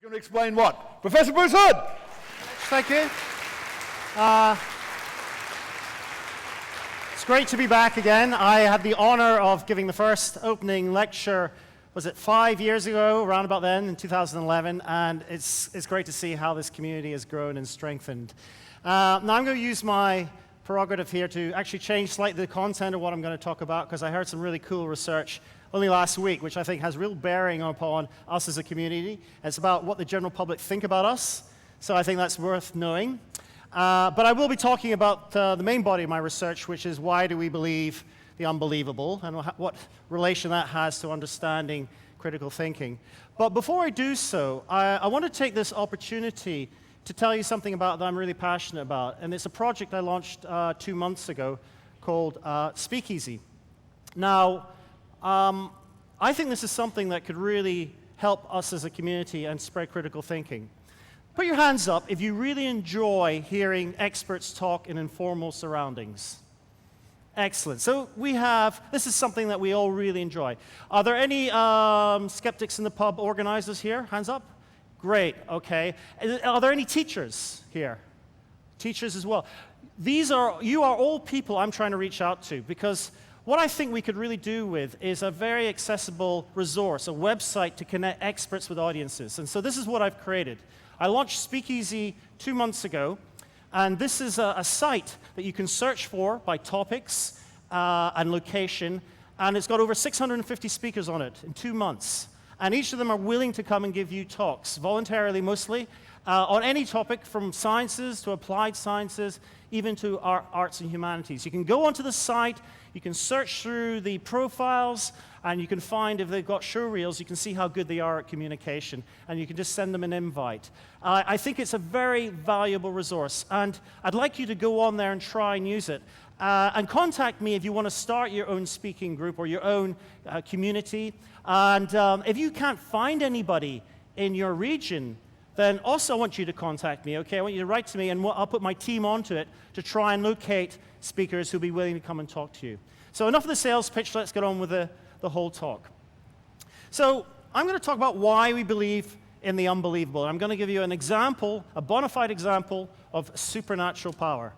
Going to explain what? Professor Bruce Hood! Thank you. It's great to be back again. I had the honor of giving the first opening lecture, was it 5 years ago, around about then, in 2011, and it's great to see how this community has grown and strengthened. Now I'm going to use my prerogative here to actually change slightly the content of what I'm going to talk about, because I heard some really cool research only last week, which I think has real bearing upon us as a community. It's about what the general public think about us, so I think that's worth knowing. But I will be talking about the main body of my research, which is why do we believe the unbelievable, and what relation that has to understanding critical thinking. But before I do so, I want to take this opportunity to tell you something about that I'm really passionate about, and it's a project I launched 2 months ago called Speakeasy. Now, I think this is something that could really help us as a community and spread critical thinking. Put your hands up if you really enjoy hearing experts talk in informal surroundings. Excellent. So this is something that we all really enjoy. Are there any skeptics in the pub organizers here? Hands up? Great, okay. Are there any teachers here? Teachers as well. You are all people I'm trying to reach out to, because what I think we could really do with is a very accessible resource, a website to connect experts with audiences. And so this is what I've created. I launched Speakeasy 2 months ago, and this is a site that you can search for by topics and location, and it's got over 650 speakers on it in 2 months. And each of them are willing to come and give you talks, voluntarily mostly, on any topic from sciences to applied sciences, even to arts and humanities. You can go onto the site, you can search through the profiles, and you can find if they've got show reels, you can see how good they are at communication, and you can just send them an invite. I think it's a very valuable resource, and I'd like you to go on there and try and use it. And contact me if you want to start your own speaking group or your own community. And if you can't find anybody in your region, then also I want you to contact me, okay? I want you to write to me, and I'll put my team onto it to try and locate speakers who'll be willing to come and talk to you. So enough of the sales pitch, let's get on with the whole talk. So I'm going to talk about why we believe in the unbelievable. I'm going to give you an example, a bona fide example of supernatural power.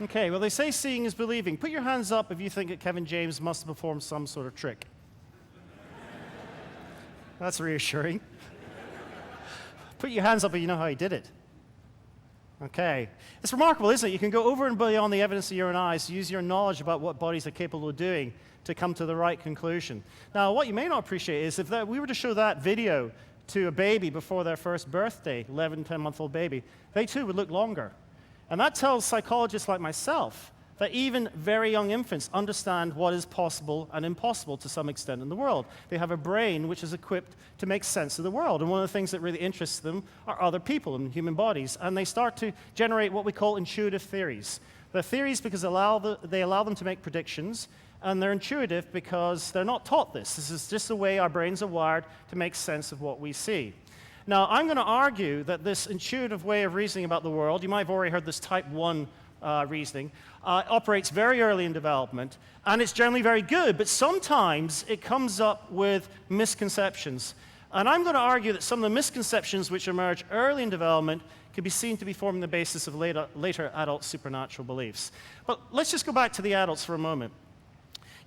Okay, well, they say seeing is believing. Put your hands up if you think that Kevin James must have performed some sort of trick. That's reassuring. Put your hands up if you know how he did it. Okay. It's remarkable, isn't it? You can go over and beyond the evidence of your own eyes, use your knowledge about what bodies are capable of doing to come to the right conclusion. Now, what you may not appreciate is if we were to show that video to a baby before their first birthday, 11, 10-month-old baby, they too would look longer. And that tells psychologists like myself that even very young infants understand what is possible and impossible to some extent in the world. They have a brain which is equipped to make sense of the world. And one of the things that really interests them are other people and human bodies. And they start to generate what we call intuitive theories. They're theories because they allow them to make predictions, and they're intuitive because they're not taught this. This is just the way our brains are wired to make sense of what we see. Now, I'm going to argue that this intuitive way of reasoning about the world, you might have already heard this type 1 reasoning, operates very early in development, and it's generally very good, but sometimes it comes up with misconceptions. And I'm going to argue that some of the misconceptions which emerge early in development can be seen to be forming the basis of later adult supernatural beliefs. But let's just go back to the adults for a moment.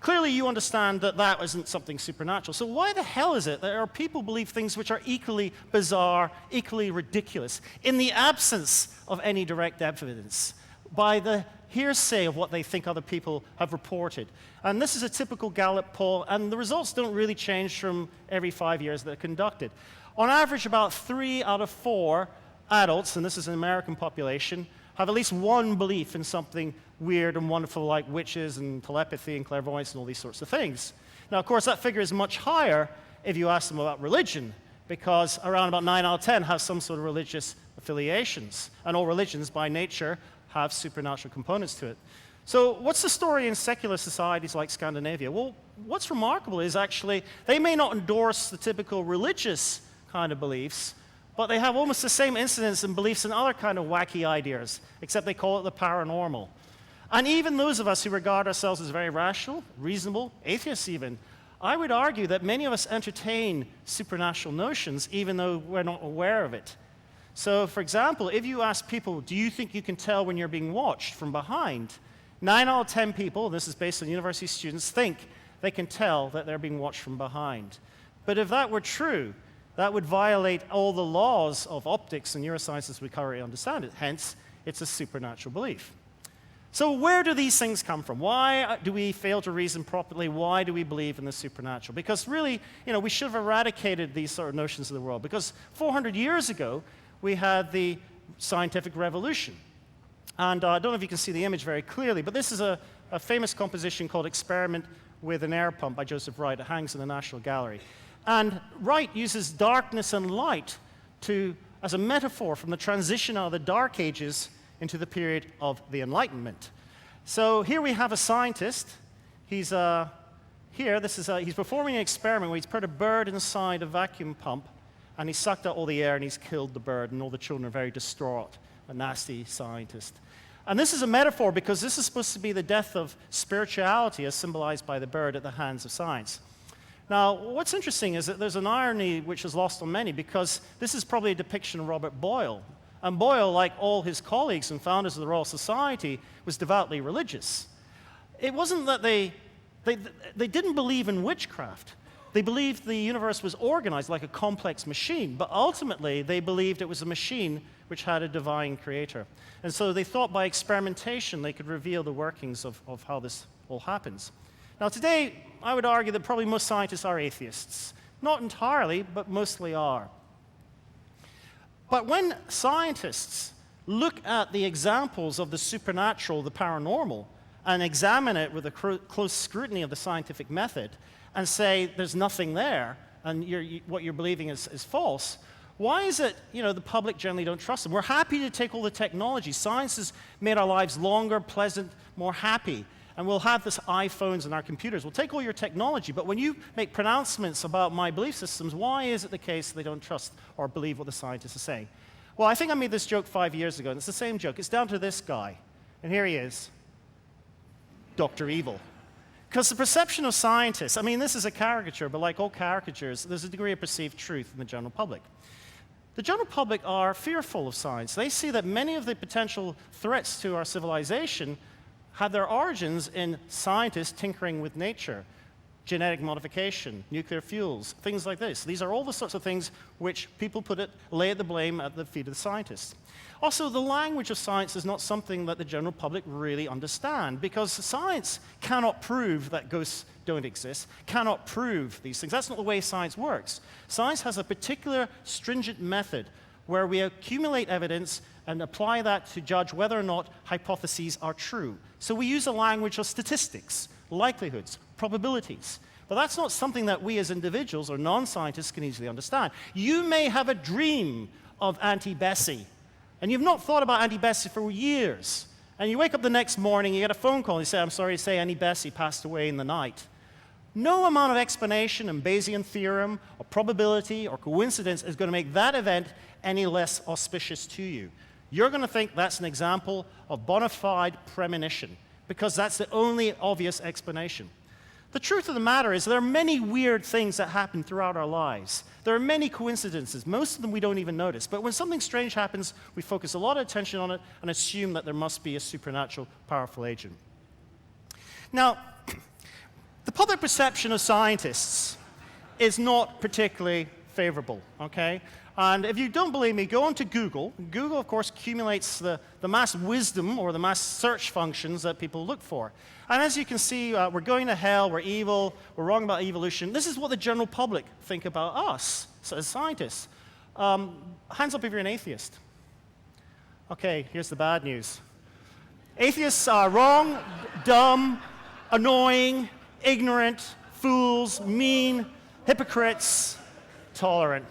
Clearly, you understand that that isn't something supernatural. So why the hell is it that there are people who believe things which are equally bizarre, equally ridiculous, in the absence of any direct evidence, by the hearsay of what they think other people have reported? And this is a typical Gallup poll, and the results don't really change from every 5 years that they're conducted. On average, about 3 out of 4 adults, and this is an American population, have at least one belief in something weird and wonderful like witches and telepathy and clairvoyance and all these sorts of things. Now, of course, that figure is much higher if you ask them about religion, because around about 9 out of 10 have some sort of religious affiliations, and all religions by nature have supernatural components to it. So what's the story in secular societies like Scandinavia? Well, what's remarkable is actually they may not endorse the typical religious kind of beliefs, but they have almost the same incidents and beliefs in other kind of wacky ideas, except they call it the paranormal. And even those of us who regard ourselves as very rational, reasonable, atheists even, I would argue that many of us entertain supernatural notions even though we're not aware of it. So, for example, if you ask people, do you think you can tell when you're being watched from behind? 9 out of 10 people, this is based on university students, think they can tell that they're being watched from behind. But if that were true, that would violate all the laws of optics and neuroscience as we currently understand it. Hence, it's a supernatural belief. So where do these things come from? Why do we fail to reason properly? Why do we believe in the supernatural? Because really, we should have eradicated these sort of notions of the world. Because 400 years ago, we had the scientific revolution. And I don't know if you can see the image very clearly, but this is a famous composition called Experiment with an Air Pump by Joseph Wright. It hangs in the National Gallery. And Wright uses darkness and light as a metaphor from the transition out of the Dark Ages into the period of the Enlightenment. So here we have a scientist. He's he's performing an experiment where he's put a bird inside a vacuum pump, and he sucked out all the air and he's killed the bird, and all the children are very distraught. A nasty scientist. And this is a metaphor because this is supposed to be the death of spirituality as symbolized by the bird at the hands of science. Now, what's interesting is that there's an irony which is lost on many because this is probably a depiction of Robert Boyle. And Boyle, like all his colleagues and founders of the Royal Society, was devoutly religious. It wasn't that they didn't believe in witchcraft. They believed the universe was organized like a complex machine, but ultimately they believed it was a machine which had a divine creator. And so they thought by experimentation they could reveal the workings of how this all happens. Now today, I would argue that probably most scientists are atheists. Not entirely, but mostly are. But when scientists look at the examples of the supernatural, the paranormal, and examine it with a close scrutiny of the scientific method, and say there's nothing there, and what you're believing is false, why is it the public generally don't trust them? We're happy to take all the technology. Science has made our lives longer, pleasant, more happy. And we'll have this iPhones and our computers. We'll take all your technology, but when you make pronouncements about my belief systems, why is it the case they don't trust or believe what the scientists are saying? Well, I think I made this joke 5 years ago, and it's the same joke. It's down to this guy. And here he is, Dr. Evil. Because the perception of scientists, this is a caricature, but like all caricatures, there's a degree of perceived truth in the general public. The general public are fearful of science. They see that many of the potential threats to our civilization have their origins in scientists tinkering with nature, genetic modification, nuclear fuels, things like this. These are all the sorts of things which people lay the blame at the feet of the scientists. Also, the language of science is not something that the general public really understand, because science cannot prove that ghosts don't exist, cannot prove these things. That's not the way science works. Science has a particular stringent method where we accumulate evidence and apply that to judge whether or not hypotheses are true. So we use a language of statistics, likelihoods, probabilities. But that's not something that we as individuals or non-scientists can easily understand. You may have a dream of Auntie Bessie, and you've not thought about Auntie Bessie for years. And you wake up the next morning, you get a phone call, and you say, I'm sorry to say Auntie Bessie passed away in the night. No amount of explanation and Bayesian theorem or probability or coincidence is going to make that event any less auspicious to you. You're going to think that's an example of bona fide premonition, because that's the only obvious explanation. The truth of the matter is there are many weird things that happen throughout our lives. There are many coincidences. Most of them we don't even notice. But when something strange happens, we focus a lot of attention on it and assume that there must be a supernatural, powerful agent. Now, the public perception of scientists is not particularly favorable, okay? And if you don't believe me, go onto Google. Google, of course, accumulates the mass wisdom or the mass search functions that people look for. And as you can see, we're going to hell, we're evil, we're wrong about evolution. This is what the general public think about us as scientists. Hands up if you're an atheist. Okay, here's the bad news. Atheists are wrong, dumb, annoying, ignorant, fools, mean, hypocrites, tolerant.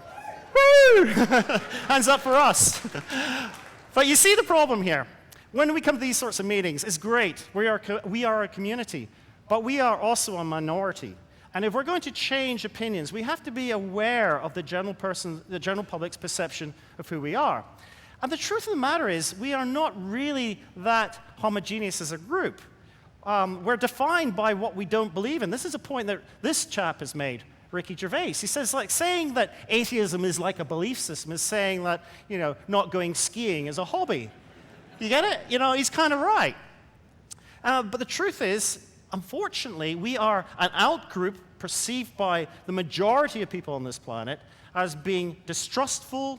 Woo! Hands up for us. But you see the problem here. When we come to these sorts of meetings, it's great. We are a community, but we are also a minority. And if we're going to change opinions, we have to be aware of the general public's perception of who we are. And the truth of the matter is, we are not really that homogeneous as a group. We're defined by what we don't believe in. This is a point that this chap has made, Ricky Gervais. He says, like, saying that atheism is like a belief system is saying that, not going skiing is a hobby. You get it? He's kind of right. But the truth is, unfortunately, we are an out-group perceived by the majority of people on this planet as being distrustful,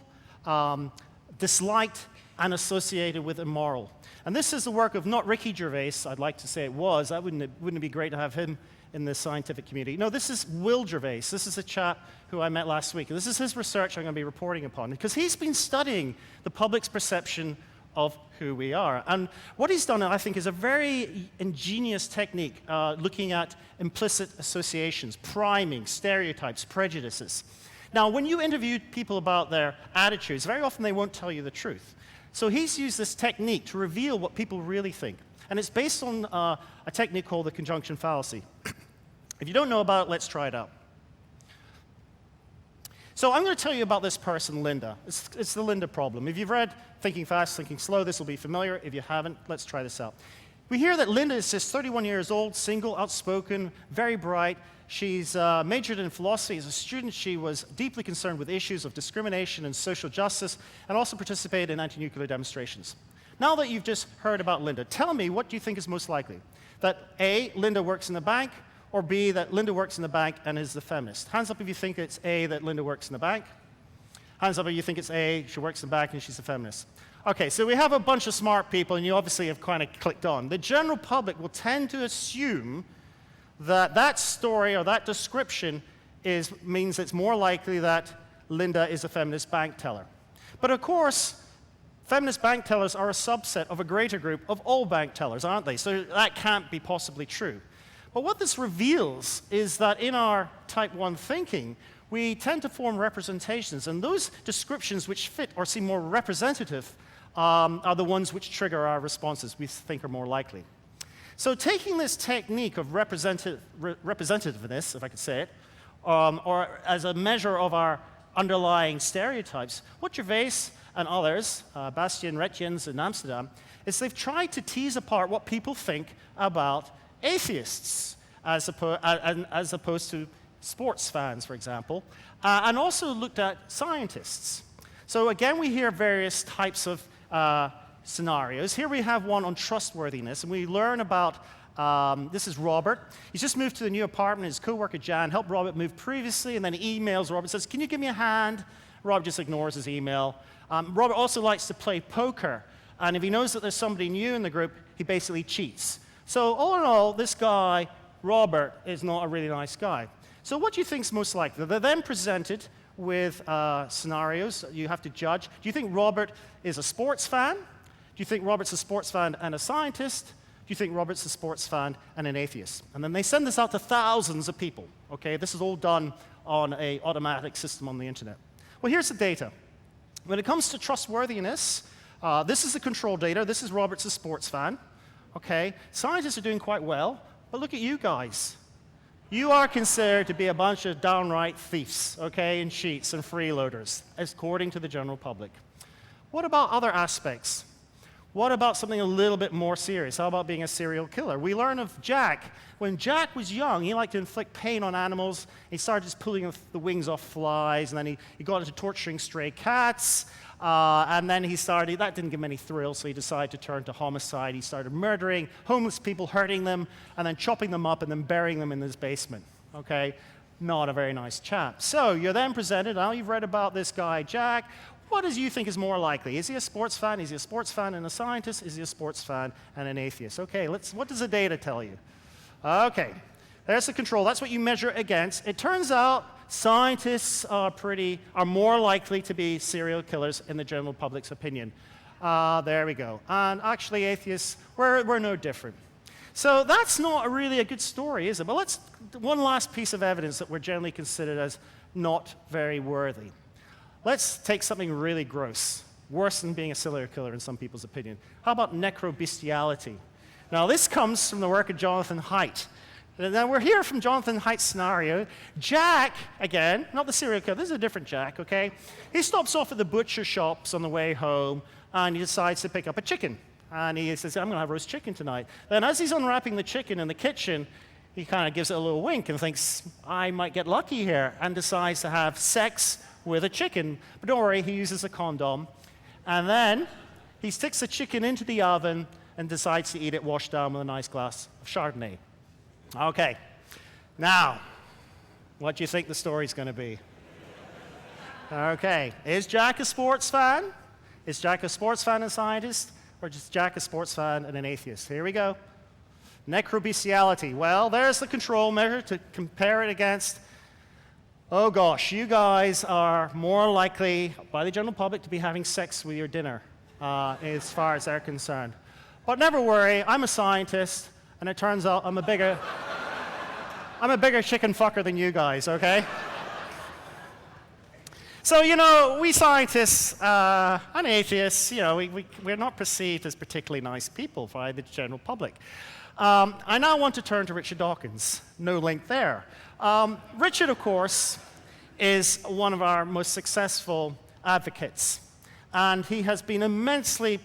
disliked, and associated with immoral. And this is the work of not Ricky Gervais. I'd like to say it was. Wouldn't it be great to have him in the scientific community? No, this is Will Gervais. This is a chap who I met last week. And this is his research I'm going to be reporting upon, because he's been studying the public's perception of who we are. And what he's done, I think, is a very ingenious technique looking at implicit associations, priming, stereotypes, prejudices. Now, when you interview people about their attitudes, very often they won't tell you the truth. So he's used this technique to reveal what people really think. And it's based on a technique called the conjunction fallacy. If you don't know about it, let's try it out. So I'm going to tell you about this person, Linda. It's the Linda problem. If you've read Thinking Fast, Thinking Slow, this will be familiar. If you haven't, let's try this out. We hear that Linda is just 31 years old, single, outspoken, very bright. She's majored in philosophy. As a student, she was deeply concerned with issues of discrimination and social justice, and also participated in anti-nuclear demonstrations. Now that you've just heard about Linda, tell me, what do you think is most likely? That A, Linda works in the bank, or B, that Linda works in the bank and is the feminist? Hands up if you think it's A, that Linda works in the bank. Hands up if you think it's A, she works in the bank and she's a feminist. Okay, so we have a bunch of smart people, and you obviously have kind of clicked on. The general public will tend to assume that that story or that description means it's more likely that Linda is a feminist bank teller. But of course, feminist bank tellers are a subset of a greater group of all bank tellers, aren't they? So that can't be possibly true. But what this reveals is that in our type 1 thinking, we tend to form representations, and those descriptions which fit or seem more representative are the ones which trigger our responses we think are more likely. So taking this technique of representativeness, if I could say it, or as a measure of our underlying stereotypes, what Gervais and others, Bastian Retjens in Amsterdam, is they've tried to tease apart what people think about atheists, as opposed to sports fans, for example, and also looked at scientists. So again, we hear various types of scenarios. Here we have one on trustworthiness, and we learn about, this is Robert. He's just moved to the new apartment. His co-worker, Jan, helped Robert move previously, and then he emails Robert, says, "Can you give me a hand?" Robert just ignores his email. Robert also likes to play poker, and if he knows that there's somebody new in the group, he basically cheats. So all in all, this guy, Robert, is not a really nice guy. So what do you think is most likely? They're then presented with scenarios you have to judge. Do you think Robert is a sports fan? Do you think Robert's a sports fan and a scientist? Do you think Robert's a sports fan and an atheist? And then they send this out to thousands of people. Okay, this is all done on an automatic system on the internet. Well, here's the data. When it comes to trustworthiness, this is the control data. This is Robert's a sports fan. Okay, scientists are doing quite well, but look at you guys. You are considered to be a bunch of downright thieves, okay, and cheats and freeloaders, according to the general public. What about other aspects? What about something a little bit more serious? How about being a serial killer? We learn of Jack. When Jack was young, he liked to inflict pain on animals. He started just pulling the wings off flies, and then he got into torturing stray cats. And then that didn't give him any thrill, so he decided to turn to homicide. He started murdering homeless people, hurting them, and then chopping them up and then burying them in his basement. Okay? Not a very nice chap. So you're then presented, now you've read about this guy, Jack. What do you think is more likely? Is he a sports fan? Is he a sports fan and a scientist? Is he a sports fan and an atheist? Okay, what does the data tell you? Okay, there's the control. That's what you measure against. It turns out scientists are more likely to be serial killers in the general public's opinion. There we go. And actually, atheists, we're no different. So that's not really a good story, is it? But one last piece of evidence that we're generally considered as not very worthy. Let's take something really gross, worse than being a serial killer in some people's opinion. How about necrobestiality? Now, this comes from the work of Jonathan Haidt. Now, we're here from Jonathan Haidt's scenario. Jack, again, not the serial killer, this is a different Jack, okay? He stops off at the butcher shops on the way home, and he decides to pick up a chicken. And he says, I'm going to have roast chicken tonight. Then as he's unwrapping the chicken in the kitchen, he kind of gives it a little wink and thinks, I might get lucky here, and decides to have sex with a chicken. But don't worry, he uses a condom. And then he sticks the chicken into the oven and decides to eat it washed down with a nice glass of Chardonnay. Okay, now, what do you think the story's going to be? Okay, is Jack a sports fan? Is Jack a sports fan and scientist? Or is Jack a sports fan and an atheist? Here we go. Necrobestiality. Well, there's the control measure to compare it against. Oh gosh, you guys are more likely by the general public to be having sex with your dinner as far as they're concerned. But never worry, I'm a scientist, and it turns out I'm a bigger chicken fucker than you guys, okay? So, we scientists and atheists, we're not perceived as particularly nice people by the general public. I now want to turn to Richard Dawkins. No link there. Richard, of course, is one of our most successful advocates, and he has been immensely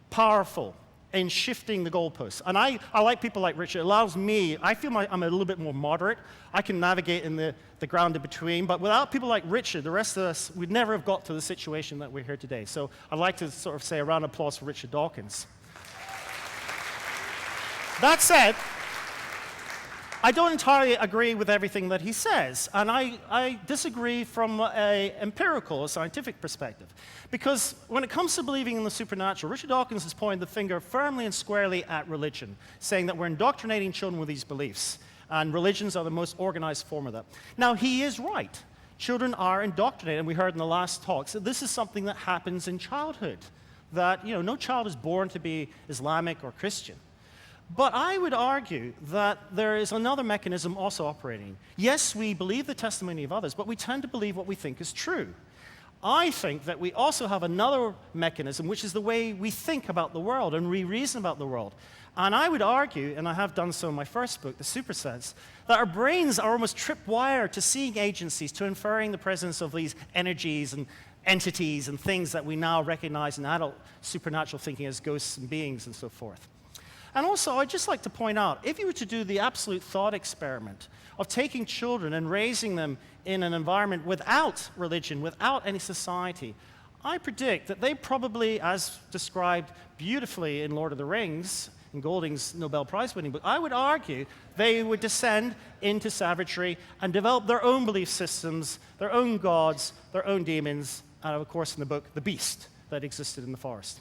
powerful in shifting the goalposts. And I like people like Richard. It allows me, I feel I'm a little bit more moderate. I can navigate in the ground in between, but without people like Richard, the rest of us, we'd never have got to the situation that we're here today. So I'd like to sort of say a round of applause for Richard Dawkins. That said, I don't entirely agree with everything that he says, and I disagree from an empirical, a scientific perspective. Because when it comes to believing in the supernatural, Richard Dawkins has pointed the finger firmly and squarely at religion, saying that we're indoctrinating children with these beliefs, and religions are the most organized form of that. Now, he is right. Children are indoctrinated, and we heard in the last talks that this is something that happens in childhood, that no child is born to be Islamic or Christian. But I would argue that there is another mechanism also operating. Yes, we believe the testimony of others, but we tend to believe what we think is true. I think that we also have another mechanism, which is the way we think about the world and we reason about the world. And I would argue, and I have done so in my first book, The Super Sense, that our brains are almost tripwired to seeing agencies, to inferring the presence of these energies and entities and things that we now recognize in adult supernatural thinking as ghosts and beings and so forth. And also, I'd just like to point out, if you were to do the absolute thought experiment of taking children and raising them in an environment without religion, without any society, I predict that they probably, as described beautifully in Lord of the Rings, in Golding's Nobel Prize-winning book, I would argue they would descend into savagery and develop their own belief systems, their own gods, their own demons, and of course in the book, the beast that existed in the forest.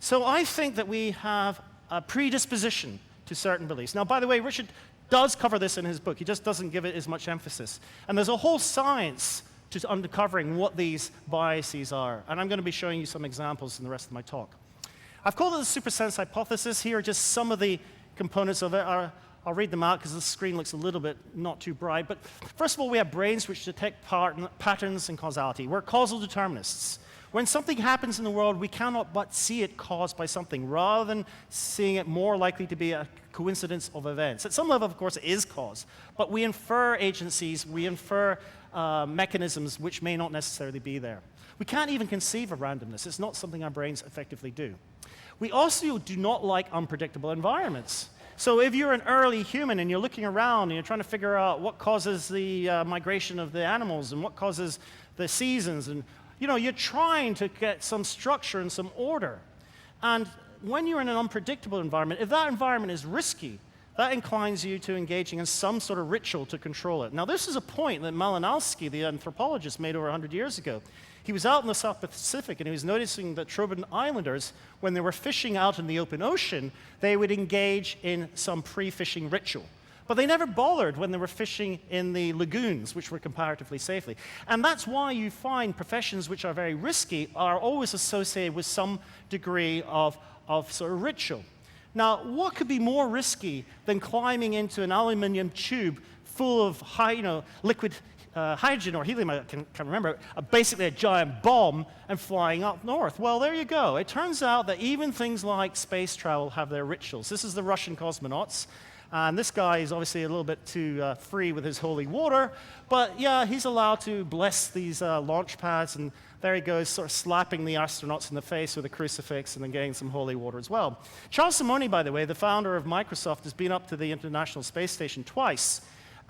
So I think that we have a predisposition to certain beliefs. Now, by the way, Richard does cover this in his book. He just doesn't give it as much emphasis. And there's a whole science to uncovering what these biases are. And I'm going to be showing you some examples in the rest of my talk. I've called it the supersense hypothesis. Here are just some of the components of it. I'll read them out because the screen looks a little bit not too bright. But first of all, we have brains which detect patterns and causality. We're causal determinists. When something happens in the world, we cannot but see it caused by something, rather than seeing it more likely to be a coincidence of events. At some level, of course, it is cause, but we infer agencies, we infer mechanisms which may not necessarily be there. We can't even conceive of randomness. It's not something our brains effectively do. We also do not like unpredictable environments. So if you're an early human and you're looking around and you're trying to figure out what causes the migration of the animals and what causes the seasons, and you're trying to get some structure and some order. And when you're in an unpredictable environment, if that environment is risky, that inclines you to engaging in some sort of ritual to control it. Now, this is a point that Malinowski, the anthropologist, made over 100 years ago. He was out in the South Pacific, and he was noticing that Trobriand Islanders, when they were fishing out in the open ocean, they would engage in some pre-fishing ritual. But they never bothered when they were fishing in the lagoons, which were comparatively safely. And that's why you find professions which are very risky are always associated with some degree of sort of ritual. Now, what could be more risky than climbing into an aluminum tube full of liquid hydrogen or helium, I can't remember, basically a giant bomb, and flying up north? Well, there you go. It turns out that even things like space travel have their rituals. This is the Russian cosmonauts. And this guy is obviously a little bit too free with his holy water. But yeah, he's allowed to bless these launch pads. And there he goes, sort of slapping the astronauts in the face with a crucifix and then getting some holy water as well. Charles Simonyi, by the way, the founder of Microsoft, has been up to the International Space Station twice.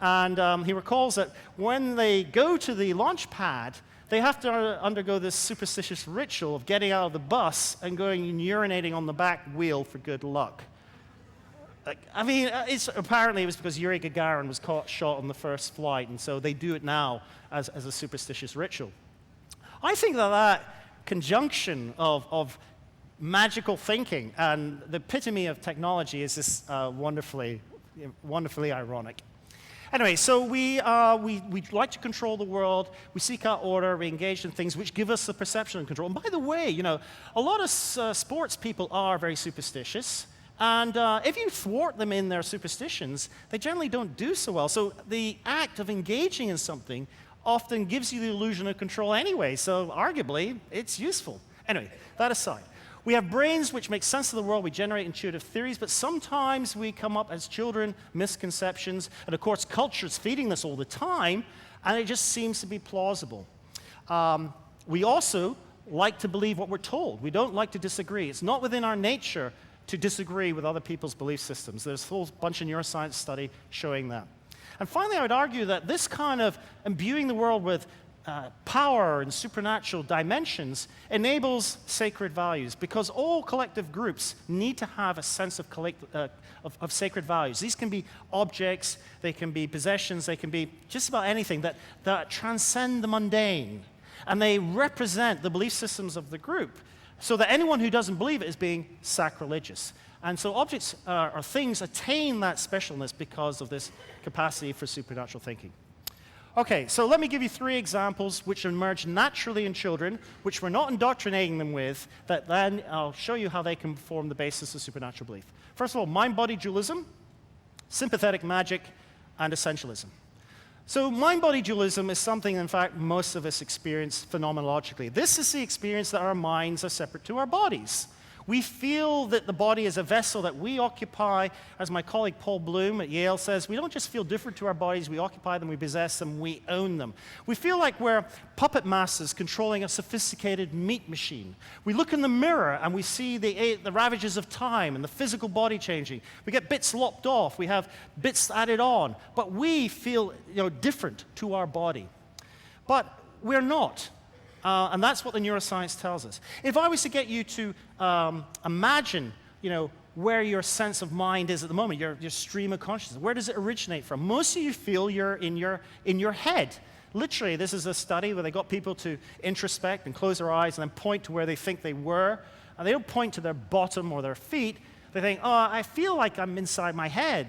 And he recalls that when they go to the launch pad, they have to undergo this superstitious ritual of getting out of the bus and going and urinating on the back wheel for good luck. I mean, apparently it was because Yuri Gagarin was shot on the first flight, and so they do it now as a superstitious ritual. I think that conjunction of magical thinking and the epitome of technology is this wonderfully ironic. Anyway, so we like to control the world. We seek out order. We engage in things which give us the perception of control. And by the way, a lot of sports people are very superstitious. And if you thwart them in their superstitions, they generally don't do so well. So the act of engaging in something often gives you the illusion of control anyway. So arguably, it's useful. Anyway, that aside. We have brains which make sense of the world. We generate intuitive theories. But sometimes we come up as children, misconceptions. And of course, culture is feeding this all the time. And it just seems to be plausible. We also like to believe what we're told. We don't like to disagree. It's not within our nature to disagree with other people's belief systems. There's a whole bunch of neuroscience study showing that. And finally, I would argue that this kind of imbuing the world with power and supernatural dimensions enables sacred values, because all collective groups need to have a sense of sacred values. These can be objects, they can be possessions, they can be just about anything that transcend the mundane. And they represent the belief systems of the group, so that anyone who doesn't believe it is being sacrilegious. And so objects or things attain that specialness because of this capacity for supernatural thinking. Okay, so let me give you 3 examples which emerge naturally in children, which we're not indoctrinating them with, that then I'll show you how they can form the basis of supernatural belief. First of all, mind-body dualism, sympathetic magic, and essentialism. So mind-body dualism is something, in fact, most of us experience phenomenologically. This is the experience that our minds are separate to our bodies. We feel that the body is a vessel that we occupy. As my colleague Paul Bloom at Yale says, we don't just feel different to our bodies, we occupy them, we possess them, we own them. We feel like we're puppet masters controlling a sophisticated meat machine. We look in the mirror and we see the ravages of time and the physical body changing. We get bits lopped off, we have bits added on, but we feel different to our body. But we're not. And that's what the neuroscience tells us. If I was to get you to imagine, where your sense of mind is at the moment, your stream of consciousness, where does it originate from? Most of you feel you're in your head. Literally, this is a study where they got people to introspect and close their eyes and then point to where they think they were. And they don't point to their bottom or their feet. They think, oh, I feel like I'm inside my head,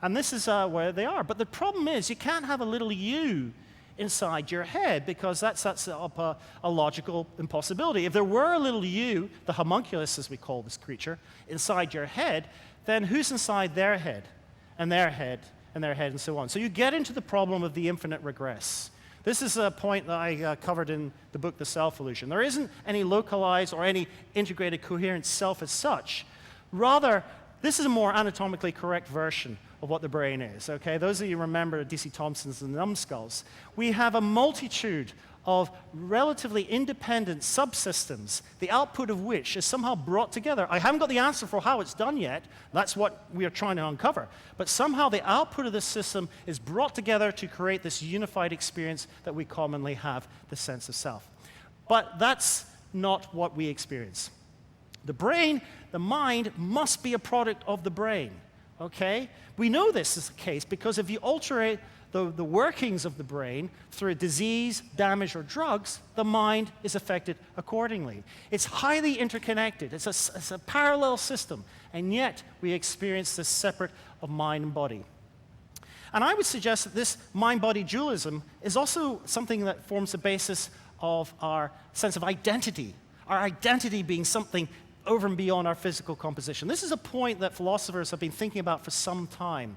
And this is where they are. But the problem is, you can't have a little you inside your head, because that sets up a logical impossibility. If there were a little you, the homunculus as we call this creature, inside your head, then who's inside their head, and their head, and their head, and so on? So you get into the problem of the infinite regress. This is a point that I covered in the book, The Self-Illusion. There isn't any localized or any integrated coherent self as such. Rather, this is a more anatomically correct version of what the brain is, okay? Those of you remember D.C. Thompson's The Numbskulls. We have a multitude of relatively independent subsystems, the output of which is somehow brought together. I haven't got the answer for how it's done yet. That's what we are trying to uncover. But somehow the output of this system is brought together to create this unified experience that we commonly have, the sense of self. But that's not what we experience. The brain, the mind, must be a product of the brain, okay? We know this is the case because if you alter the workings of the brain through disease, damage, or drugs, the mind is affected accordingly. It's highly interconnected. It's a parallel system, and yet we experience this separate of mind and body. And I would suggest that this mind-body dualism is also something that forms the basis of our sense of identity, our identity being something over and beyond our physical composition. This is a point that philosophers have been thinking about for some time.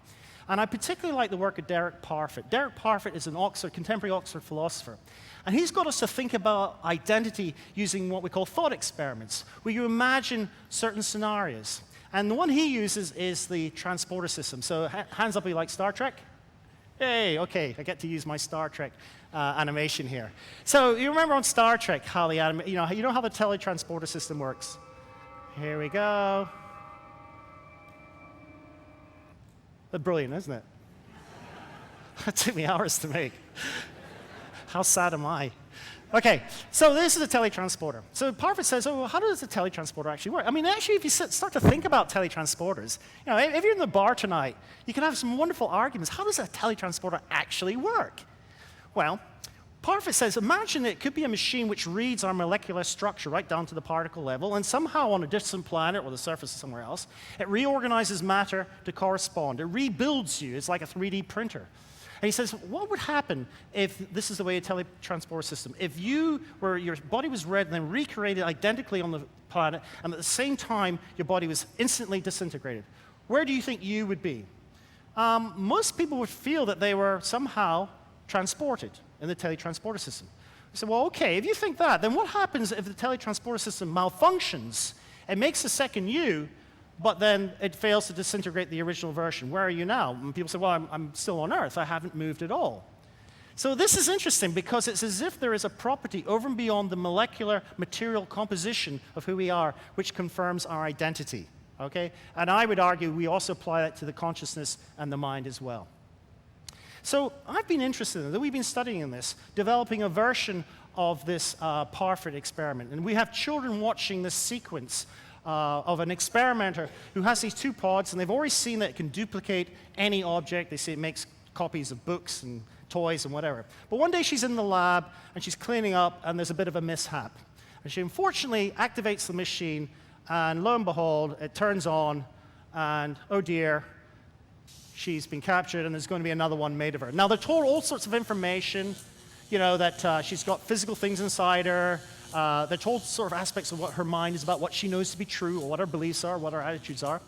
And I particularly like the work of Derek Parfit. Derek Parfit is an contemporary Oxford philosopher. And he's got us to think about identity using what we call thought experiments, where you imagine certain scenarios. And the one he uses is the transporter system. So hands up if you like Star Trek. Hey, okay, I get to use my Star Trek animation here. So you remember on Star Trek how the you know how the teletransporter system works? Here we go. That's brilliant, isn't it? It took me hours to make. How sad am I? Okay, so this is a teletransporter. So Parfit says, oh, well, how does a teletransporter actually work? I mean, actually, if you start to think about teletransporters, if you're in the bar tonight, you can have some wonderful arguments. How does a teletransporter actually work? Well, Parfit says, imagine it could be a machine which reads our molecular structure right down to the particle level, and somehow on a distant planet or the surface of somewhere else, it reorganizes matter to correspond. It rebuilds you. It's like a 3D printer. And he says, what would happen if this is the way a teletransport system? If your body was read and then recreated identically on the planet, and at the same time your body was instantly disintegrated, where do you think you would be? Most people would feel that they were somehow transported in the teletransporter system. We say, well, okay, if you think that, then what happens if the teletransporter system malfunctions? It makes a second you, but then it fails to disintegrate the original version. Where are you now? And people say, well, I'm still on Earth. I haven't moved at all. So this is interesting because it's as if there is a property over and beyond the molecular material composition of who we are, which confirms our identity. Okay? And I would argue we also apply that to the consciousness and the mind as well. So I've been interested in it. We've been studying this, developing a version of this Parfit experiment. And we have children watching this sequence of an experimenter who has these two pods, and they've already seen that it can duplicate any object. They see it makes copies of books and toys and whatever. But one day she's in the lab, and she's cleaning up, and there's a bit of a mishap. And she unfortunately activates the machine, and lo and behold, it turns on, and oh dear, she's been captured, and there's going to be another one made of her. Now, they're told all sorts of information, that she's got physical things inside her. They're told sort of aspects of what her mind is about, what she knows to be true, or what her beliefs are, what her attitudes are.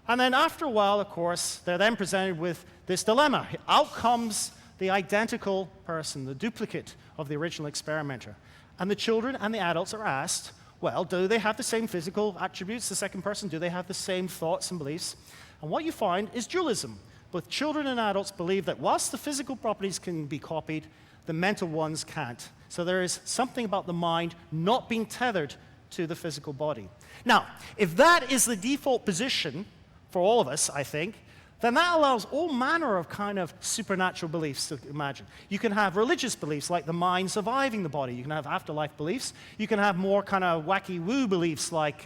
And then after a while, of course, they're then presented with this dilemma. Out comes the identical person, the duplicate of the original experimenter. And the children and the adults are asked, well, do they have the same physical attributes, the second person? Do they have the same thoughts and beliefs? And what you find is dualism. Both children and adults believe that whilst the physical properties can be copied, the mental ones can't. So there is something about the mind not being tethered to the physical body. Now, if that is the default position for all of us, I think, then that allows all manner of kind of supernatural beliefs to imagine. You can have religious beliefs like the mind surviving the body. You can have afterlife beliefs. You can have more kind of wacky woo beliefs like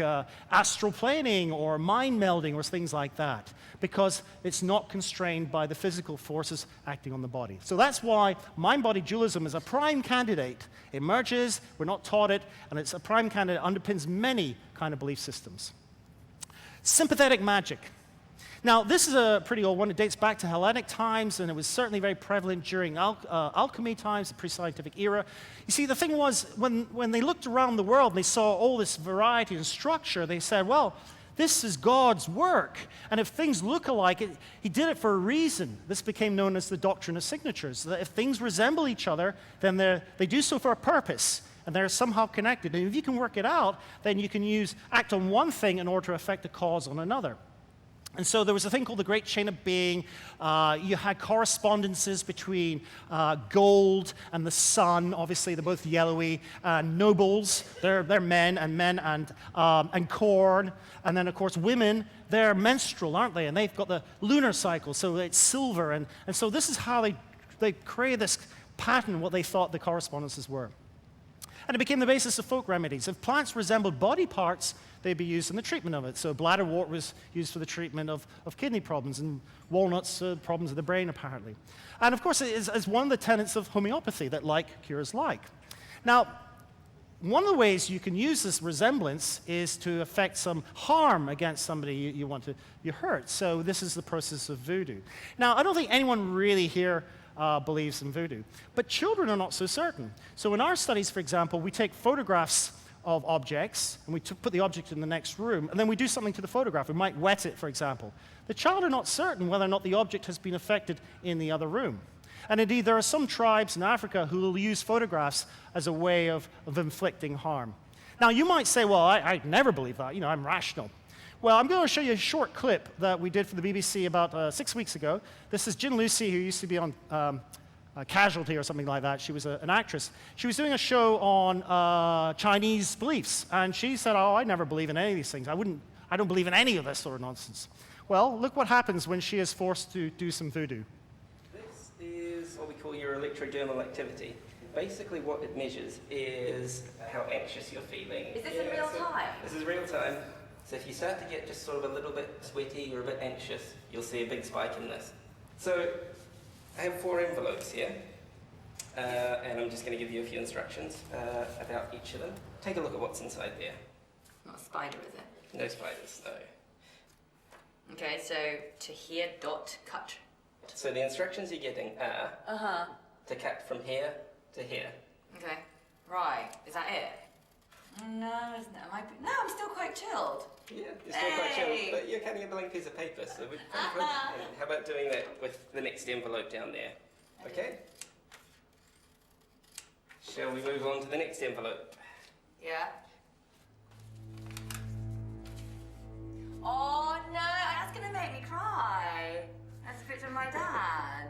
astral planing or mind melding or things like that, because it's not constrained by the physical forces acting on the body. So that's why mind-body dualism is a prime candidate. It emerges, we're not taught it, and it's a prime candidate, underpins many kind of belief systems. Sympathetic magic. Now, this is a pretty old one. It dates back to Hellenic times, and it was certainly very prevalent during alchemy times, the pre-scientific era. You see, the thing was, when they looked around the world and they saw all this variety and structure, they said, well, this is God's work. And if things look alike, he did it for a reason. This became known as the doctrine of signatures, that if things resemble each other, then they do so for a purpose, and they're somehow connected. And if you can work it out, then you can act on one thing in order to affect the cause on another. And so there was a thing called the Great Chain of Being. You had correspondences between gold and the sun. Obviously, they're both yellowy. Nobles, they're men and corn. And then, of course, women, they're menstrual, aren't they? And they've got the lunar cycle, so it's silver. And so this is how they created this pattern, what they thought the correspondences were. And it became the basis of folk remedies. If plants resembled body parts, they'd be used in the treatment of it. So bladderwort was used for the treatment of kidney problems, and walnuts, problems of the brain, apparently. And of course, it is one of the tenets of homeopathy, that like cures like. Now, one of the ways you can use this resemblance is to affect some harm against somebody you hurt. So this is the process of voodoo. Now, I don't think anyone really here believes in voodoo, but children are not so certain. So in our studies, for example, we take photographs of objects, and we put the object in the next room, and then we do something to the photograph. We might wet it, for example. The child are not certain whether or not the object has been affected in the other room. And indeed, there are some tribes in Africa who will use photographs as a way of inflicting harm. Now, you might say, well, I never believe that. I'm rational. Well, I'm going to show you a short clip that we did for the BBC about 6 weeks ago. This is Jin Lucy, who used to be on Casualty or something like that. She was an actress. She was doing a show on Chinese beliefs, and she said, oh, I never believe in any of these things. I don't believe in any of this sort of nonsense. Well, look what happens when she is forced to do some voodoo. This is what we call your electrodermal activity. Basically what it measures is how anxious you're feeling. Is this in real time? This is real time. So if you start to get just sort of a little bit sweaty or a bit anxious, you'll see a big spike in this. So I have 4 envelopes here, and I'm just going to give you a few instructions about each of them. Take a look at what's inside there. Not a spider, is it? No spiders, no. Okay, so to here, dot, cut. So the instructions you're getting are to cut from here to here. Okay, right. Is that it? No, isn't it? No, I'm still quite chilled. Yeah, you're still quite chill, but you're cutting a blank piece of paper, so how about doing that with the next envelope down there? Okay? Shall we move on to the next envelope? Yeah. Oh no, that's gonna make me cry. That's a picture of my dad.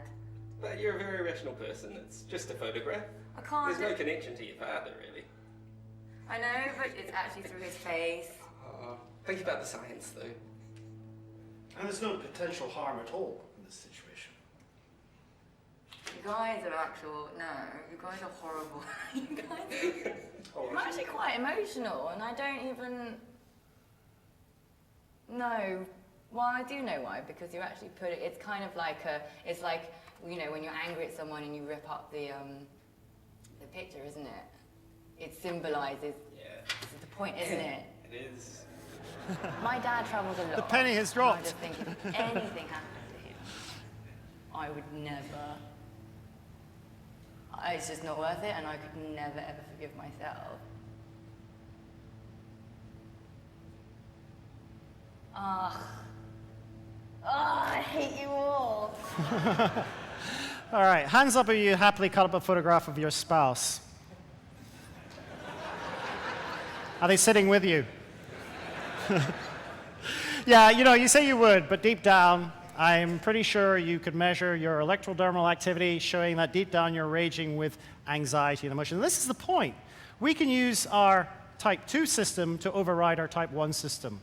But you're a very rational person, it's just a photograph. I can't. There's no connection to your father, really. I know, but it's actually through his face. Think about the science, though. And there's no potential harm at all in this situation. You guys are you guys are horrible. You guys I'm actually quite emotional, and I don't even know. Well, I do know why, because you actually put it, it's kind of like it's like, when you're angry at someone and you rip up the picture, isn't it? It symbolizes, this is the point, isn't it? It is. My dad travels a lot. The penny has dropped. I just think if anything happened to him, I would never. It's just not worth it, and I could never ever forgive myself. I hate you all. All right, hands up if you happily cut up a photograph of your spouse. Are they sitting with you? Yeah, you say you would, but deep down, I'm pretty sure you could measure your electrodermal activity, showing that deep down you're raging with anxiety and emotion. And this is the point. We can use our type 2 system to override our type 1 system.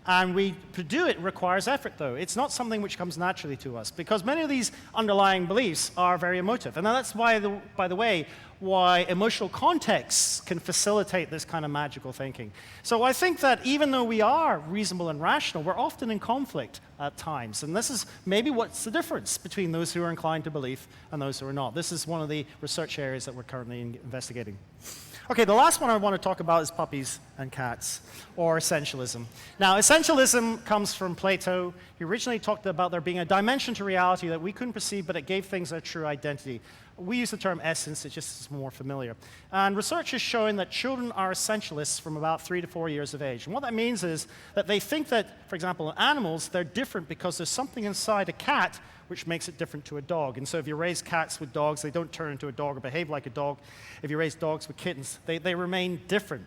And to do it requires effort, though. It's not something which comes naturally to us, because many of these underlying beliefs are very emotive. And that's why, by the way, why emotional contexts can facilitate this kind of magical thinking. So I think that even though we are reasonable and rational, we're often in conflict at times. And this is maybe what's the difference between those who are inclined to belief and those who are not. This is one of the research areas that we're currently investigating. Okay, the last one I want to talk about is puppies and cats, or essentialism. Now, essentialism comes from Plato. He originally talked about there being a dimension to reality that we couldn't perceive, but it gave things a true identity. We use the term essence, it just is more familiar. And research is showing that children are essentialists from about 3 to 4 years of age. And what that means is that they think that, for example, in animals, they're different because there's something inside a cat which makes it different to a dog. And so if you raise cats with dogs, they don't turn into a dog or behave like a dog. If you raise dogs with kittens, they remain different.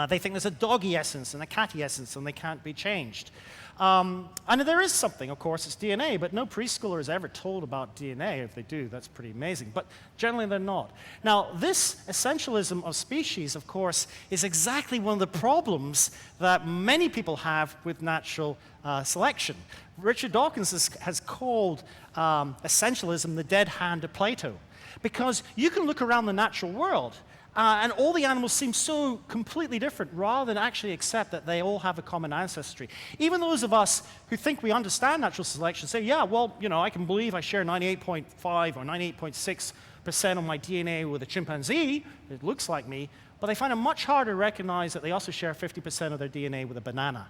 They think there's a doggy essence and a catty essence, and they can't be changed. And there is something, of course, it's DNA, but no preschooler is ever told about DNA. If they do, that's pretty amazing. But generally, they're not. Now, this essentialism of species, of course, is exactly one of the problems that many people have with natural selection. Richard Dawkins has called essentialism the dead hand of Plato, because you can look around the natural world, and all the animals seem so completely different, rather than actually accept that they all have a common ancestry. Even those of us who think we understand natural selection say, yeah, well, you know, I can believe I share 98.5 or 98.6% of my DNA with a chimpanzee. It looks like me. But they find it much harder to recognize that they also share 50% of their DNA with a banana.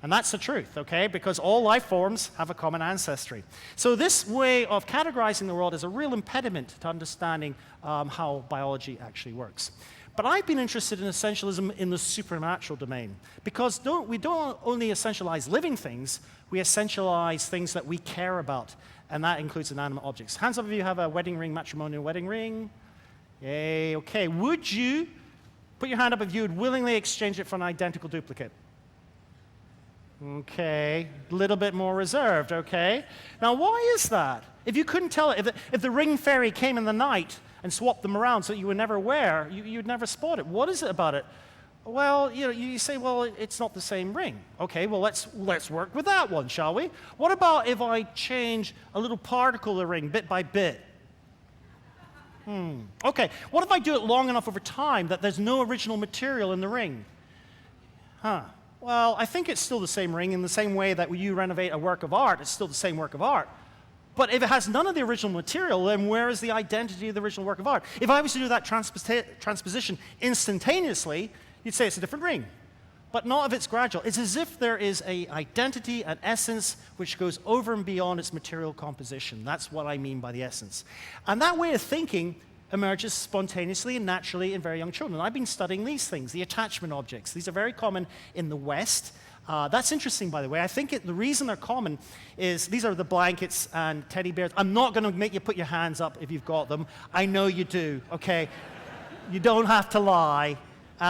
And that's the truth, okay? Because all life forms have a common ancestry. So this way of categorizing the world is a real impediment to understanding how biology actually works. But I've been interested in essentialism in the supernatural domain, because we don't only essentialize living things, we essentialize things that we care about, and that includes inanimate objects. Hands up if you have a wedding ring, matrimonial wedding ring. Yay, okay. Would you, put your hand up if you would willingly exchange it for an identical duplicate? Okay, a little bit more reserved, okay? Now, why is that? If you couldn't tell it, if the ring fairy came in the night and swapped them around so that you would never wear, you'd never spot it. What is it about it? Well, you say, well, it's not the same ring. Okay, well, let's work with that one, shall we? What about if I change a little particle of the ring bit by bit? Okay, what if I do it long enough over time that there's no original material in the ring? Well, I think it's still the same ring in the same way that when you renovate a work of art, it's still the same work of art. But if it has none of the original material, then where is the identity of the original work of art? If I was to do that transposition instantaneously, you'd say it's a different ring. But not if it's gradual. It's as if there is an identity, an essence, which goes over and beyond its material composition. That's what I mean by the essence. And that way of thinking emerges spontaneously and naturally in very young children. I've been studying these things, the attachment objects. These are very common in the West. That's interesting, by the way. I think the reason they're common is these are the blankets and teddy bears. I'm not going to make you put your hands up if you've got them. I know you do, okay? You don't have to lie.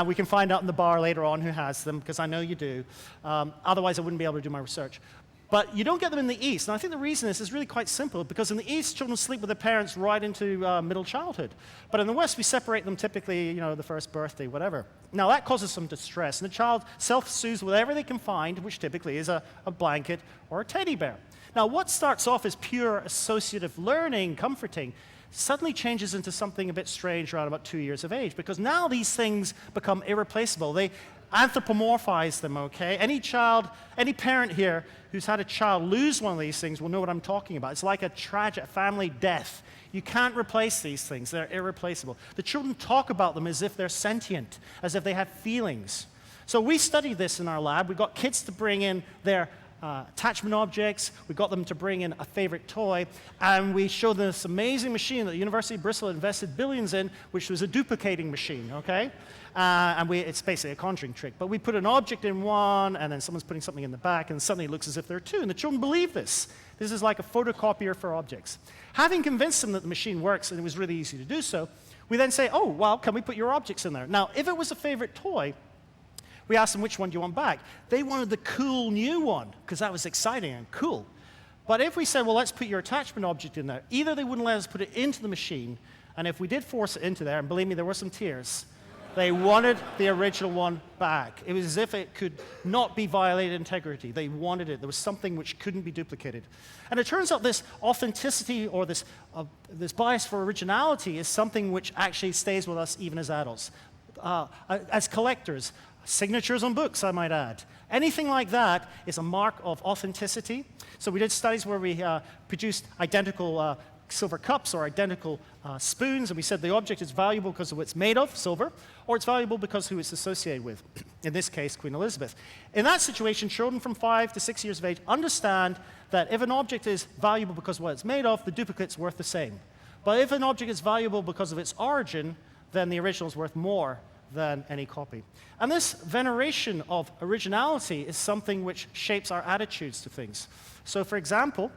We can find out in the bar later on who has them, because I know you do. Otherwise, I wouldn't be able to do my research. But you don't get them in the East. And I think the reason is really quite simple, because in the East, children sleep with their parents right into middle childhood. But in the West, we separate them typically, the first birthday, whatever. Now, that causes some distress. And the child self-soothes whatever they can find, which typically is a blanket or a teddy bear. Now, what starts off as pure associative learning, comforting, suddenly changes into something a bit strange around about 2 years of age, because now these things become irreplaceable. They anthropomorphize them, okay? Any parent here who's had a child lose one of these things will know what I'm talking about. It's like a tragic family death. You can't replace these things. They're irreplaceable. The children talk about them as if they're sentient, as if they have feelings. So we studied this in our lab. We got kids to bring in their attachment objects. We got them to bring in a favorite toy, and we showed them this amazing machine that the University of Bristol invested billions in, which was a duplicating machine, okay? It's basically a conjuring trick. But we put an object in one, and then someone's putting something in the back, and suddenly it looks as if there are two. And the children believe this. This is like a photocopier for objects. Having convinced them that the machine works, and it was really easy to do so, we then say, oh, well, can we put your objects in there? Now, if it was a favorite toy, we asked them, which one do you want back? They wanted the cool new one, because that was exciting and cool. But if we said, well, let's put your attachment object in there, either they wouldn't let us put it into the machine, and if we did force it into there, and believe me, there were some tears, they wanted the original one back. It was as if it could not be violated integrity. They wanted it. There was something which couldn't be duplicated. And it turns out this authenticity or this bias for originality is something which actually stays with us even as adults. As collectors, signatures on books, I might add. Anything like that is a mark of authenticity. So we did studies where we produced identical silver cups or identical spoons, and we said the object is valuable because of what it's made of, silver, or it's valuable because of who it's associated with, in this case, Queen Elizabeth. In that situation, children from 5 to 6 years of age understand that if an object is valuable because of what it's made of, the duplicate's worth the same. But if an object is valuable because of its origin, then the original is worth more than any copy. And this veneration of originality is something which shapes our attitudes to things. So, for example,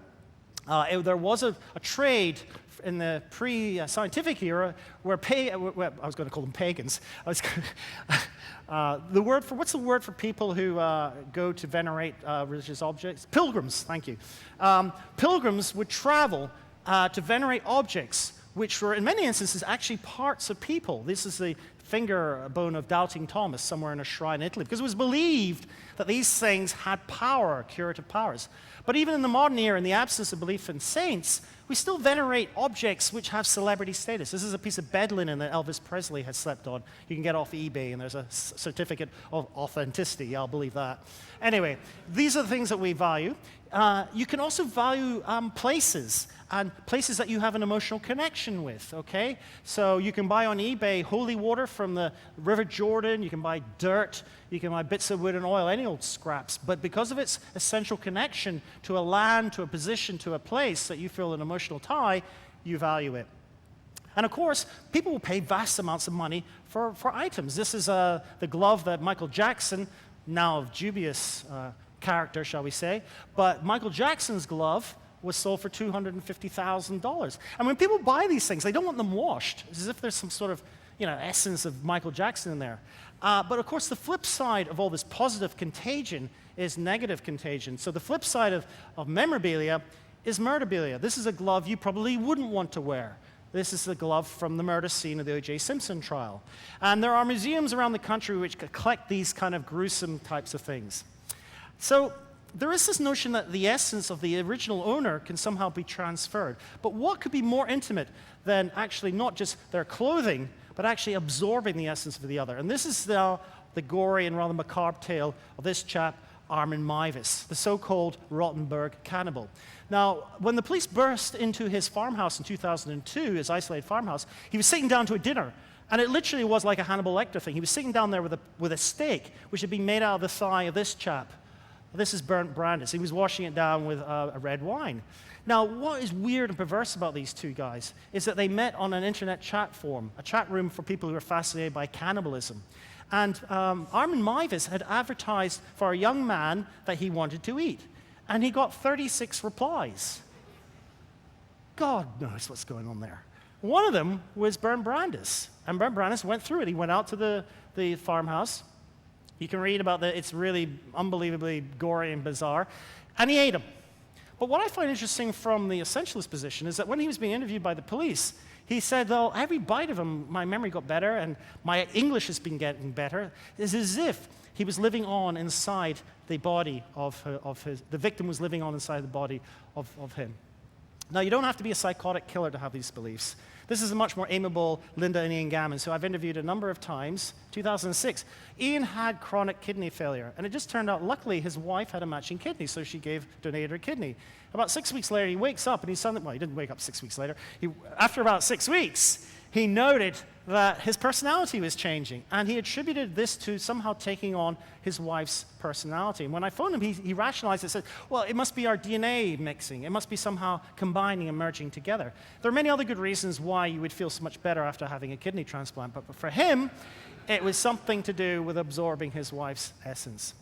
There was a trade in the pre-scientific era where I was going to call them pagans. What's the word for people who go to venerate religious objects? Pilgrims, thank you. Pilgrims would travel to venerate objects which were, in many instances, actually parts of people. This is the finger bone of Doubting Thomas somewhere in a shrine in Italy, because it was believed that these things had power, curative powers. But even in the modern era, in the absence of belief in saints, we still venerate objects which have celebrity status. This is a piece of bed linen that Elvis Presley had slept on. You can get off eBay, and there's a certificate of authenticity. Yeah, I'll believe that. Anyway, these are the things that we value. You can also value places, and places that you have an emotional connection with, okay? So you can buy on eBay holy water from the River Jordan, you can buy dirt, you can buy bits of wood and oil, any old scraps. But because of its essential connection to a land, to a position, to a place that you feel an emotional tie, you value it. And of course, people will pay vast amounts of money for items. This is the glove that Michael Jackson, now of dubious character, shall we say, but Michael Jackson's glove was sold for $250,000. And when people buy these things, they don't want them washed. It's as if there's some sort of, essence of Michael Jackson in there. But of course, the flip side of all this positive contagion is negative contagion. So the flip side of memorabilia is murderabilia. This is a glove you probably wouldn't want to wear. This is the glove from the murder scene of the O.J. Simpson trial. And there are museums around the country which collect these kind of gruesome types of things. So there is this notion that the essence of the original owner can somehow be transferred. But what could be more intimate than actually not just their clothing, but actually absorbing the essence of the other? And this is now the gory and rather macabre tale of this chap, Armin Meiwes, the so-called Rottenburg cannibal. Now, when the police burst into his farmhouse in 2002, his isolated farmhouse, he was sitting down to a dinner. And it literally was like a Hannibal Lecter thing. He was sitting down there with a steak, which had been made out of the thigh of this chap. This is burnt Brandis. He was washing it down with a red wine. Now, what is weird and perverse about these two guys is that they met on an internet chat forum, a chat room for people who are fascinated by cannibalism. And Armin Meiwes had advertised for a young man that he wanted to eat. And he got 36 replies. God knows what's going on there. One of them was Bernd Brandis. And Bernd Brandis went through it. He went out to the farmhouse. You can read about that. It's really unbelievably gory and bizarre. And he ate them. But what I find interesting from the essentialist position is that when he was being interviewed by the police, he said, well, every bite of him, my memory got better, and my English has been getting better. It's as if he was living on inside the body the victim was living on inside the body of him. Now, you don't have to be a psychotic killer to have these beliefs. This is a much more amiable Linda and Ian Gammons, who I've interviewed a number of times. 2006, Ian had chronic kidney failure, and it just turned out, luckily, his wife had a matching kidney, so she donated her kidney. About 6 weeks later, he wakes up, and he didn't wake up 6 weeks later. After about 6 weeks, he noted that his personality was changing, and he attributed this to somehow taking on his wife's personality. And when I phoned him, he rationalized it, said, well, it must be our DNA mixing. It must be somehow combining and merging together. There are many other good reasons why you would feel so much better after having a kidney transplant, but for him, it was something to do with absorbing his wife's essence.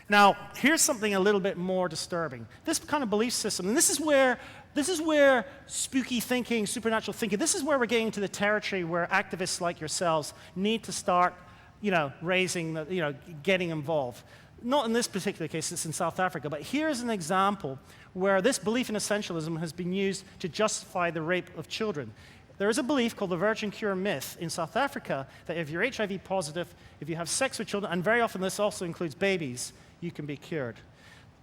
Now, here's something a little bit more disturbing. This kind of belief system, and this is where spooky thinking, supernatural thinking, this is where we're getting to the territory where activists like yourselves need to start, getting involved. Not in this particular case, it's in South Africa, but here's an example where this belief in essentialism has been used to justify the rape of children. There is a belief called the virgin cure myth in South Africa that if you're HIV positive, if you have sex with children, and very often this also includes babies, you can be cured.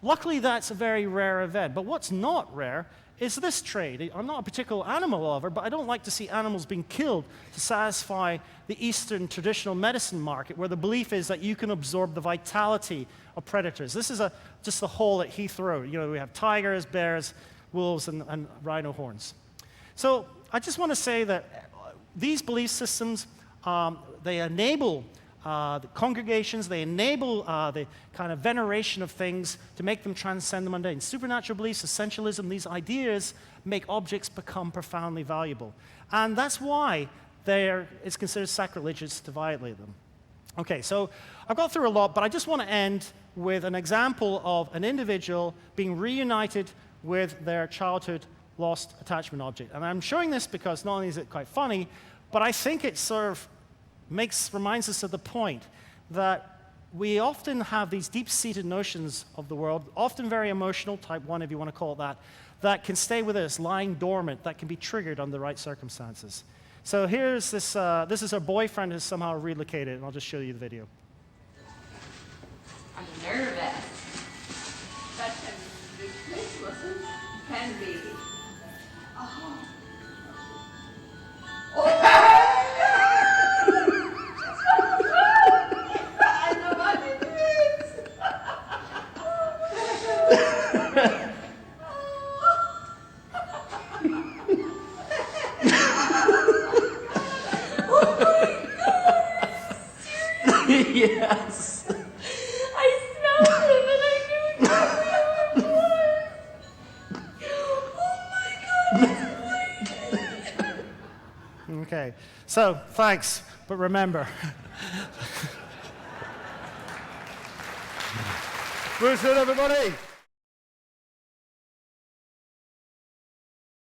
Luckily, that's a very rare event. But what's not rare is this trade. I'm not a particular animal lover, but I don't like to see animals being killed to satisfy the Eastern traditional medicine market, where the belief is that you can absorb the vitality of predators. This is just the hole at Heathrow. We have tigers, bears, wolves, and rhino horns. So I just want to say that these belief systems, they enable the congregations, they enable the kind of veneration of things to make them transcend the mundane. Supernatural beliefs, essentialism, these ideas make objects become profoundly valuable. And that's why it's considered sacrilegious to violate them. Okay, so I've got through a lot, but I just want to end with an example of an individual being reunited with their childhood lost attachment object. And I'm showing this because not only is it quite funny, but I think it sort of reminds us of the point that we often have these deep-seated notions of the world, often very emotional, type 1 if you want to call it that can stay with us, lying dormant, that can be triggered under the right circumstances. So here's this, this is her boyfriend who's somehow relocated, and I'll just show you the video. I'm nervous. That can be Christmas. Can be. Oh. Oh. I know what it is. Yes. I smelled him and I knew exactly who it was. Oh my God. Okay, so thanks, but remember. Bruce Hood, everybody.